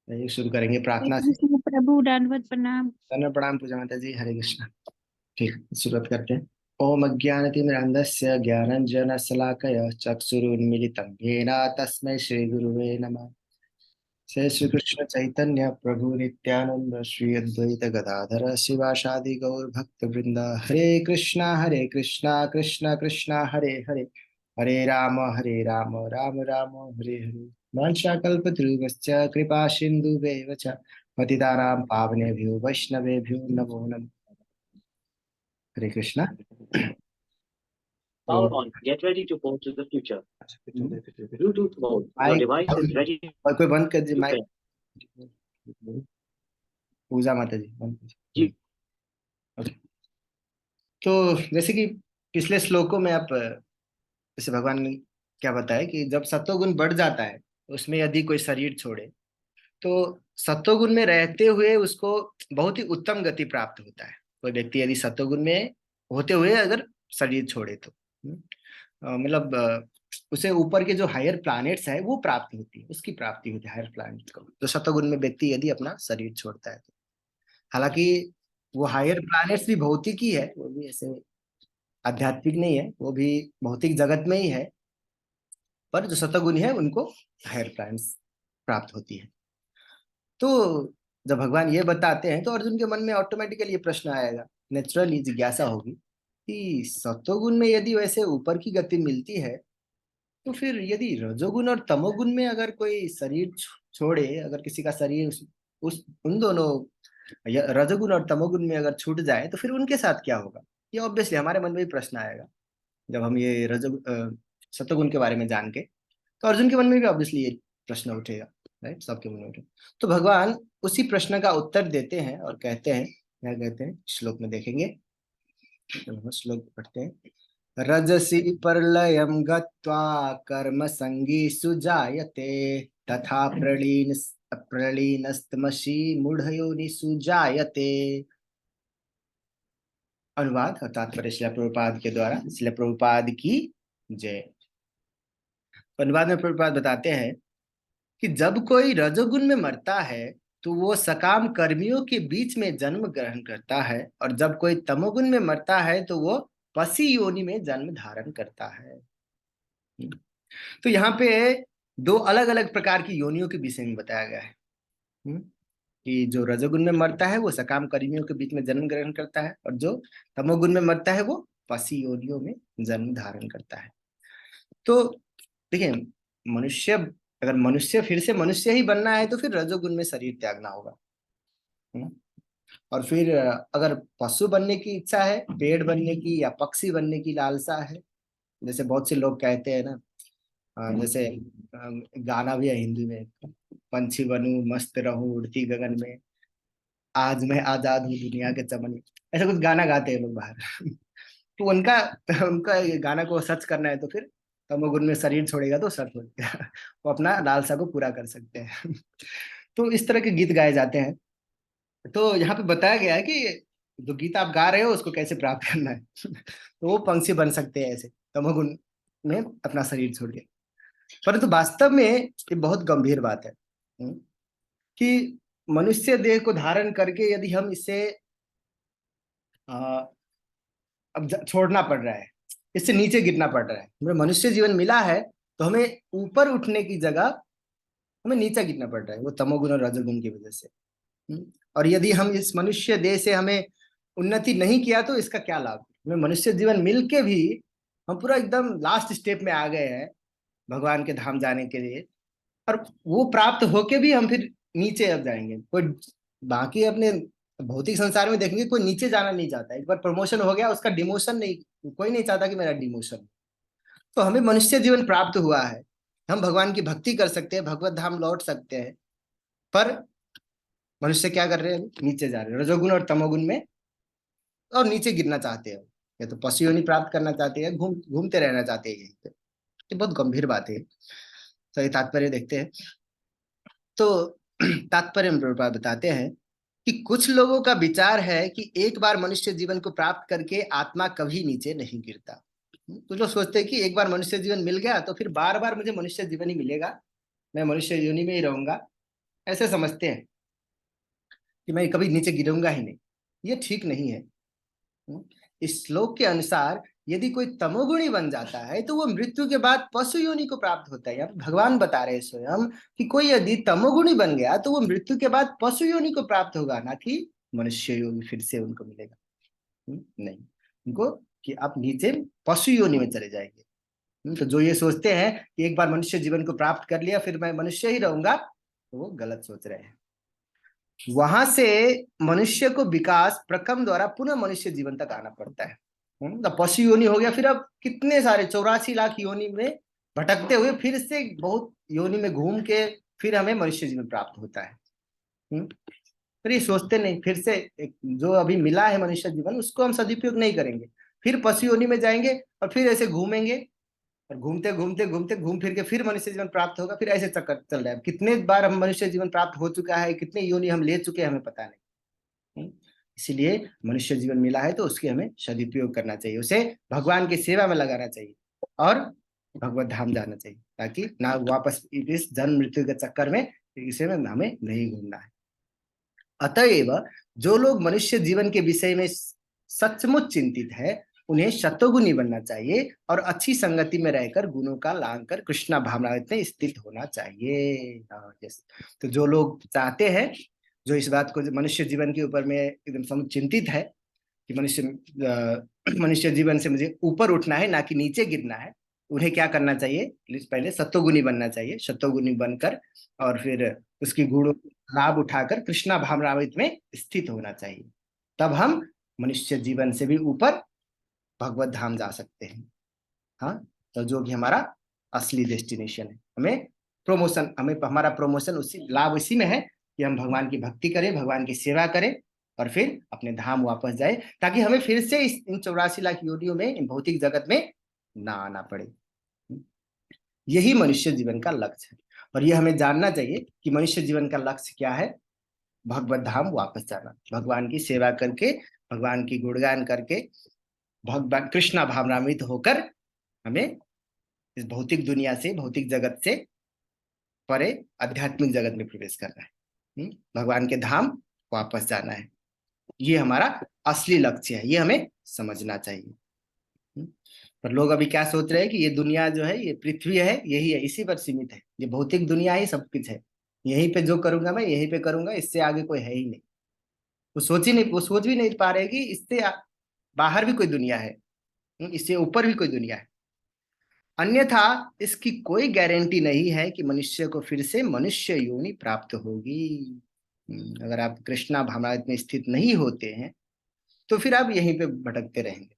ये शुरू करेंगे हरे प्रार्थना से। कृष्ण प्रभु, दंडवत प्रणाम। धन्य प्रणाम पूजा माता जी, हरे कृष्ण। ठीक, शुरुआत करते हैं। ओम अज्ञानतिमिरान्धस्य ज्ञानाञ्जनशलाकया चक्षुरुन्मीलितं येन तस्मै श्रीगुरुवे नमः। जय श्री कृष्ण चैतन्य प्रभु नित्यानंद श्री अद्वैत गदाधर शिवासादि गौर भक्त वृंद। हरे कृष्णा कृष्ण कृष्ण हरे हरे, हरे राम राम राम हरे हरे। वंशाकल्पतरुश्च कृपा सिन्धुभ्येव च पतितानां पावनेभ्यो वैष्णवेभ्यो नमो नमः। हरे कृष्णा। तो Power on. Get ready to go to the future. Bluetooth mode. Your mic device is ready कोई बंद कर दीजिए to माइक। pair. पूजा माता जी बंद कीजिए। जी ओके। तो जैसे कि पिछले श्लोकों में आप जैसे भगवान ने क्या बताया कि जब सत्वगुण बढ़ जाता है उसमें यदि कोई शरीर छोड़े तो सत्वगुण में रहते हुए उसको बहुत ही उत्तम गति प्राप्त होता है। कोई व्यक्ति यदि सत्वगुण में होते हुए अगर शरीर छोड़े तो मतलब उसे ऊपर के जो हायर प्लैनेट्स है वो प्राप्त होती है, उसकी प्राप्ति होती है हायर प्लैनेट को, जो सत्वगुण में व्यक्ति यदि अपना शरीर छोड़ता है तो। हालांकि वो हायर प्लैनेट्स भी भौतिक ही है, वो भी ऐसे आध्यात्मिक नहीं है, वो भी भौतिक जगत में ही है, पर जो सतगुणी है उनको हायर प्लैनेट्स प्राप्त होती है। तो जब भगवान ये बताते हैं तो अर्जुन के मन में ऑटोमेटिकली ये प्रश्न आएगा, नेचुरली जिज्ञासा होगी कि सत्वगुण में यदि वैसे ऊपर की गति मिलती है तो फिर यदि रजोगुण और तमोगुण में अगर कोई शरीर छोड़े, अगर किसी का शरीर उस उन दोनों रजोगुण और तमोगुण में अगर छूट जाए तो फिर उनके साथ क्या होगा। ये ऑब्वियसली हमारे मन में भी प्रश्न आएगा जब हम ये सत्वगुण के बारे में जान के, तो अर्जुन के मन में भी ऑब्वियसली ये प्रश्न उठेगा, राइट, सबके मन में उठेगा। तो भगवान उसी प्रश्न का उत्तर देते हैं और कहते हैं, क्या कहते हैं श्लोक में देखेंगे। श्लोक पढ़ते हैं। रजसि प्रलयं गत्वा कर्म संगीषु जायते तथा प्रलीनस्तमसि मूढ़योनिषु जायते। अनुवाद और तात्पर्य शिला प्रभुपाद के द्वारा, शिला प्रभुपाद की जय। अनुवाद में प्रभुपाद बताते हैं कि जब कोई रजोगुण में मरता है तो वो सकाम कर्मियों के बीच में जन्म ग्रहण करता है, और जब कोई तमोगुण में मरता है तो वो पसी योनि में जन्म धारण करता है। तो यहाँ पे दो अलग अलग प्रकार की योनियों के विषय में बताया गया है कि जो रजोगुण में मरता है वो सकाम कर्मियों के बीच में जन्म ग्रहण करता है, और जो तमोगुण में मरता है वो पसी योनियों में जन्म धारण करता है। तो देखिए, मनुष्य, अगर मनुष्य फिर से मनुष्य ही बनना है तो फिर रजोगुण में शरीर त्यागना होगा, है ना। और फिर अगर पशु बनने की इच्छा है, पेड़ बनने की या पक्षी बनने की लालसा है, जैसे बहुत से लोग कहते हैं ना, जैसे गाना भी है हिंदी में, पंछी बनूं मस्त रहूं उड़ती गगन में, आज मैं आजाद हूँ दुनिया के चमन में, ऐसा कुछ गाना गाते हैं लोग बाहर। तो उनका उनका ये गाना को सच करना है तो फिर तमोगुण में शरीर छोड़ेगा तो सच हो जाएगा, वो अपना लालसा को पूरा कर सकते हैं। तो इस तरह के गीत गाए जाते हैं। तो यहाँ पे बताया गया है कि जो गीत आप गा रहे हो उसको कैसे प्राप्त करना है। तो वो पंछी बन सकते हैं ऐसे तमोगुण में अपना शरीर छोड़ के। परंतु वास्तव में ये बहुत गंभीर बात है कि मनुष्य देह को धारण करके यदि हम इसे अब छोड़ना पड़ रहा है, इससे नीचे गिरना पड़ रहा है, हमें मनुष्य जीवन मिला है तो हमें ऊपर उठने की जगह हमें नीचे गिरना पड़ रहा है, वो तमोगुण और रजोगुण की वजह से। और यदि हम इस मनुष्य देह से हमें उन्नति नहीं किया तो इसका क्या लाभ। हमें मनुष्य जीवन मिल के भी हम पूरा एकदम लास्ट स्टेप में आ गए हैं भगवान के धाम जाने के लिए, और वो प्राप्त होके भी हम फिर नीचे अब जाएंगे। कोई बाकी अपने भौतिक संसार में देखेंगे कोई नीचे जाना नहीं चाहता, एक बार प्रमोशन हो गया उसका डिमोशन नहीं, कोई नहीं चाहता कि मेरा डिमोशन। तो हमें मनुष्य जीवन प्राप्त हुआ है, हम भगवान की भक्ति कर सकते हैं, भगवत धाम लौट सकते हैं, पर मनुष्य क्या कर रहे हैं, नीचे जा रहे हैं रजोगुण और तमोगुण में, और नीचे गिरना चाहते हैं, या तो पशु योनि प्राप्त करना चाहते हैं, घूमते रहना चाहते हैं यहीं पे। ये बहुत गंभीर बात है। तो ये तात्पर्य देखते हैं। तो तात्पर्य में प्रभुपाद बताते हैं कि कुछ लोगों का विचार है कि एक बार मनुष्य जीवन को प्राप्त करके आत्मा कभी नीचे नहीं गिरता। कुछ लोग सोचते हैं कि एक बार मनुष्य जीवन मिल गया तो फिर बार बार मुझे मनुष्य जीवन ही मिलेगा, मैं मनुष्य योनि में ही रहूंगा, ऐसे समझते हैं कि मैं कभी नीचे गिरूंगा ही नहीं। ये ठीक नहीं है। इस श्लोक के अनुसार यदि कोई तमोगुणी बन जाता है तो वो मृत्यु के बाद पशु योनि को प्राप्त होता है। यहाँ पे भगवान बता रहे हैं स्वयं कि कोई यदि तमोगुणी बन गया तो वो मृत्यु के बाद पशु योनि को प्राप्त होगा, ना कि मनुष्य योनि फिर से उनको मिलेगा। नहीं, उनको कि आप नीचे पशु योनि में चले जाएंगे। तो जो ये सोचते हैं कि एक बार मनुष्य जीवन को प्राप्त कर लिया फिर मैं मनुष्य ही रहूंगा, तो वो गलत सोच रहे हैं। वहां से मनुष्य को विकास प्रक्रम द्वारा पुनः मनुष्य जीवन तक आना पड़ता है। तो पशु योनि हो गया, फिर अब कितने सारे 84 लाख योनि में भटकते हुए फिर से बहुत योनि में घूम के फिर हमें मनुष्य जीवन प्राप्त होता है। फिर ये सोचते नहीं, फिर से जो अभी मिला है मनुष्य जीवन उसको हम सदुपयोग नहीं करेंगे, फिर पशु योनि में जाएंगे और फिर ऐसे घूमेंगे और घूमते घूमते घूमते घूम फिर के फिर मनुष्य जीवन प्राप्त होगा। फिर ऐसे चक्कर चल रहा है। कितने बार हम मनुष्य जीवन प्राप्त हो चुका है, कितने योनि हम ले चुके हैं, हमें पता नहीं। इसलिए मनुष्य जीवन मिला है तो उसके हमें सदुपयोग करना चाहिए, उसे भगवान की सेवा में लगाना चाहिए और भगवत धाम जाना चाहिए, ताकि ना वापस इस जन्म मृत्यु के चक्कर में इसे में हमें नहीं घूमना है। अतएव जो लोग मनुष्य जीवन के विषय में सचमुच चिंतित है उन्हें शतोगुणी बनना चाहिए और अच्छी संगति में रहकर गुणों का लांग कर कृष्णा भावनामृत में स्थित होना चाहिए। तो जो लोग चाहते हैं, जो इस बात को मनुष्य जीवन के ऊपर में एकदम चिंतित है कि मनुष्य जीवन से मुझे ऊपर उठना है ना कि नीचे गिरना है, उन्हें क्या करना चाहिए? पहले सत्वगुणी बनना चाहिए। सत्वगुणी बनकर और फिर उसकी गुणों लाभ उठाकर कृष्णा भावनामृत में स्थित होना चाहिए। तब हम मनुष्य जीवन से भी ऊपर भगवत धाम जा सकते हैं। हाँ, तो जो कि हमारा असली डेस्टिनेशन है। हमें हमारा प्रमोशन उसी लाभ इसी में है कि हम भगवान की भक्ति करें, भगवान की सेवा करें और फिर अपने धाम वापस जाए, ताकि हमें फिर से इन 84 लाख योनियों में, इन भौतिक जगत में ना आना पड़े। यही मनुष्य जीवन का लक्ष्य है और ये हमें जानना चाहिए कि मनुष्य जीवन का लक्ष्य क्या है। भगवत धाम वापस जाना, भगवान की सेवा करके, भगवान की गुणगान करके, भगवान कृष्णा भावनामृत होकर हमें इस भौतिक दुनिया से, भौतिक जगत से परे आध्यात्मिक जगत में प्रवेश करना है। भगवान के धाम वापस जाना है। ये हमारा असली लक्ष्य है, ये हमें समझना चाहिए। पर लोग अभी क्या सोच रहे हैं कि ये दुनिया जो है, ये पृथ्वी है, यही है, इसी पर सीमित है, ये भौतिक दुनिया ही सब कुछ है, यहीं पे जो करूंगा मैं यहीं पे करूंगा, इससे आगे कोई है ही नहीं। वो सोच भी नहीं पा रहे कि इससे बाहर भी कोई दुनिया है, इससे ऊपर भी कोई दुनिया है। अन्यथा इसकी कोई गारंटी नहीं है कि मनुष्य को फिर से मनुष्य योनि प्राप्त होगी। अगर आप कृष्णा भावनामृत में स्थित नहीं होते हैं तो फिर आप यहीं पे भटकते रहेंगे।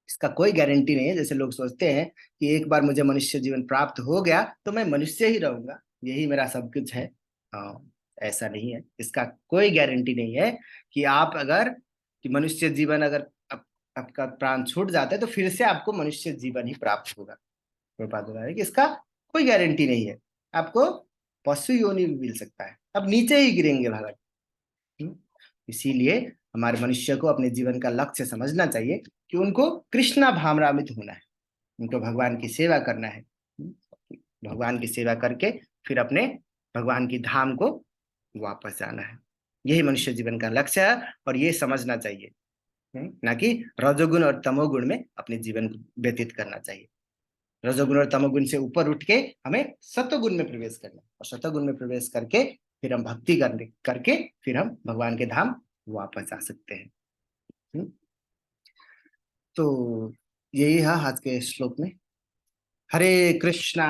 इसका कोई गारंटी नहीं है। जैसे लोग सोचते हैं कि एक बार मुझे मनुष्य जीवन प्राप्त हो गया तो मैं मनुष्य ही रहूंगा, यही मेरा सब कुछ है। ऐसा नहीं है। इसका कोई गारंटी नहीं है कि आप अगर कि मनुष्य जीवन अगर आपका प्राण छूट जाता है तो फिर से आपको मनुष्य जीवन ही प्राप्त होगा। प्रभुपाद बता रहे हैं कि इसका कोई गारंटी नहीं है। आपको पशु योनि भी मिल सकता है, अब नीचे ही गिरेंगे भगवान। इसीलिए हमारे मनुष्य को अपने जीवन का लक्ष्य समझना चाहिए कि उनको कृष्णा भावनामृत होना है, उनको भगवान की सेवा करना है। भगवान की सेवा करके फिर अपने भगवान की धाम को वापस जाना है। यही मनुष्य जीवन का लक्ष्य है और ये समझना चाहिए, ना कि रजोगुण और तमोगुण में अपने जीवन को व्यतीत करना चाहिए। रजोगुण और तमोगुण से ऊपर उठ के हमें सत्वगुण में प्रवेश करना, और सत्वगुण में प्रवेश करके फिर हम भक्ति करके फिर हम भगवान के धाम वापस आ सकते हैं। तो यही है आज के श्लोक में। हरे कृष्णा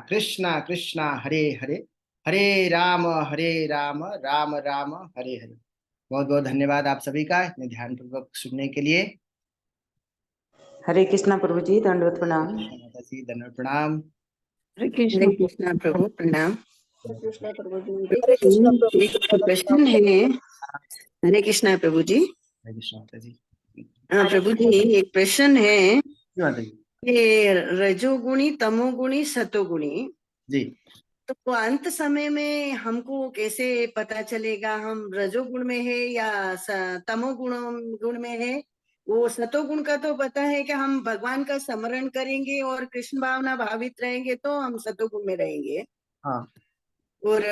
कृष्णा कृष्णा हरे हरे, हरे राम राम राम हरे हरे। बहुत बहुत धन्यवाद आप सभी का इतने ध्यानपूर्वक सुनने के लिए। हरे कृष्णा प्रभु जी, दंडवत प्रणाम। माता जी दंडवत प्रणाम। हरे हरे कृष्णा प्रभु प्रणाम। कृष्ण प्रभु जी, एक प्रश्न है। हरे कृष्णा प्रभु जी। हरे कृष्ण माता जी। हाँ प्रभु जी, एक प्रश्न है माता जी। कि रजोगुणी, तमोगुणी, सतोगुणी, जी तो अंत समय में हमको कैसे पता चलेगा हम रजोगुण में है या गुण में है? वो सतोगुण का तो पता है कि हम भगवान का स्मरण करेंगे और कृष्ण भावना भावित रहेंगे तो हम सतोगुण में रहेंगे। हाँ और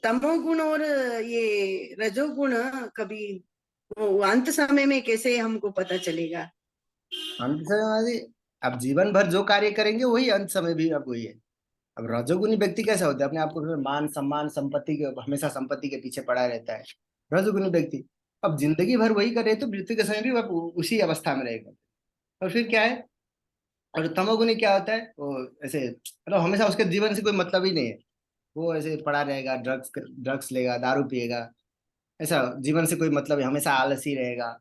तमोगुण और ये रजोगुण कभी वो अंत समय में कैसे हमको पता चलेगा? अंत समय वाली, अब जीवन भर जो कार्य करेंगे वही अंत समय भी अब वही है। अब रजोगुनी व्यक्ति कैसा होता है, अपने आप को मान सम्मान संपत्ति के, हमेशा संपत्ति के पीछे पड़ा रहता है रजोगुनी व्यक्ति। अब जिंदगी भर वही करे तो मृत्यु के समय भी वह उसी अवस्था में रहेगा। और फिर क्या है, और तमोगुनी क्या होता है, वो ऐसे मतलब हमेशा उसके जीवन से कोई मतलब ही नहीं है, वो ऐसे पड़ा रहेगा, ड्रग्स ड्रग्स लेगा, दारू पिएगा, ऐसा जीवन से कोई मतलब है, हमेशा आलसी रहेगा।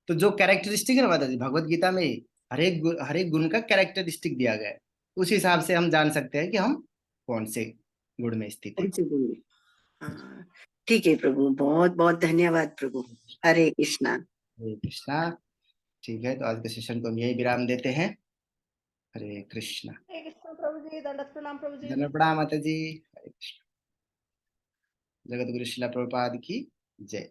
तो जो कैरेक्टरिस्टिक है ना माता जी, भगवत गीता में ही हर एक गुण का कैरेक्टरिस्टिक दिया गया है। उस हिसाब से हम जान सकते हैं कि हम कौन से गुण में स्थित है। कौन से गुण में? हाँ, ठीक है प्रभु, बहुत बहुत धन्यवाद प्रभु। हरे कृष्णा। हरे कृष्णा। ठीक है, तो आज के सेशन को हम यही विराम देते हैं। हरे कृष्णा। हरे कृष्ण प्रभु जी, दंडवत प्रणाम प्रभु जी। धन्यवाद माता जी। हरे कृष्णा। जगत गुरु श्रील प्रभुपाद की जय।